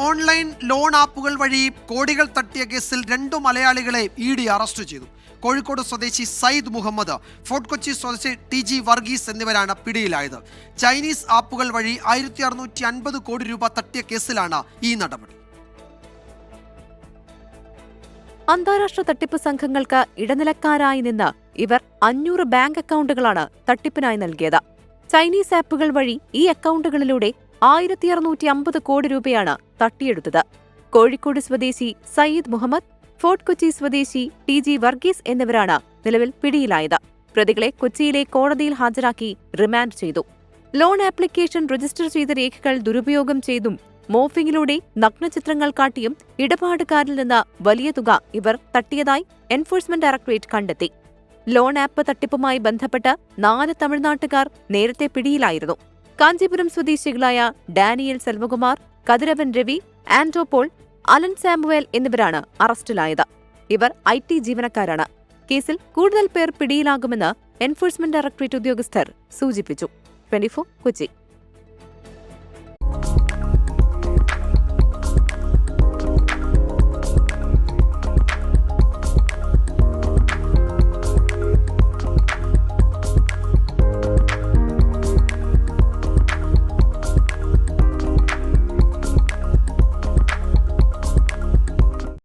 Online loan ആപ്പുകൾ വഴി കോടികൾ തട്ടിയ കേസിൽ 2 മലയാളികളെ ED അറസ്റ്റ് ചെയ്തു. കോഴിക്കോട് സ്വദേശി സയ്യിദ് മുഹമ്മദ്, ഫോർട്ട് കൊച്ചി സ്വദേശി TG വർഗീസ് എന്നിവരാണ് പിടിയിലായത്. ചൈനീസ് ആപ്പുകൾ വഴി 1650 കോടി രൂപ തട്ടിയ കേസിലാണ് ഈ നടപടി. അന്താരാഷ്ട്ര തട്ടിപ്പ് സംഘങ്ങൾക്ക് ഇടനിലക്കാരായി നിന്ന് ഇവർ 500 ബാങ്ക് അക്കൗണ്ടുകളാണ് തട്ടിപ്പിനായി നൽകിയത്. ചൈനീസ് ആപ്പുകൾ വഴി ഈ അക്കൗണ്ടുകളിലൂടെ 1650 കോടി രൂപയാണ് തട്ടിയെടുത്തത്. കോഴിക്കോട് സ്വദേശി സയ്യിദ് മുഹമ്മദ്, ഫോർട്ട് കൊച്ചി സ്വദേശി TG വർഗീസ് എന്നിവരാണ് നിലവിൽ പിടിയിലായത്. പ്രതികളെ കൊച്ചിയിലെ കോടതിയിൽ ഹാജരാക്കി റിമാൻഡ് ചെയ്തു. ലോൺ ആപ്ലിക്കേഷൻ രജിസ്റ്റർ ചെയ്ത രേഖകൾ ദുരുപയോഗം ചെയ്തും മോർഫിംഗിലൂടെ നഗ്നചിത്രങ്ങൾ കാട്ടിയും ഇടപാടുകാരിൽ നിന്ന് വലിയ തുക ഇവർ തട്ടിയതായി എൻഫോഴ്സ്മെന്റ് ഡയറക്ടറേറ്റ് കണ്ടെത്തി. ലോൺ ആപ്പ് തട്ടിപ്പുമായി ബന്ധപ്പെട്ട് 4 തമിഴ്നാട്ടുകാർ നേരത്തെ പിടിയിലായിരുന്നു. കാഞ്ചീപുരം സ്വദേശികളായ ഡാനിയൽ സെൽവകുമാർ, കതിരവൻ രവി, ആൻഡോ പോൾ, അലൻ സാമുവേൽ എന്നിവരാണ് അറസ്റ്റിലായത്. ഇവർ IT ജീവനക്കാരാണ്. കേസിൽ കൂടുതൽ പേർ പിടിയിലാകുമെന്ന് എൻഫോഴ്സ്മെന്റ് ഡയറക്ടറേറ്റ് ഉദ്യോഗസ്ഥർ സൂചിപ്പിച്ചു. 24 കൊച്ചി.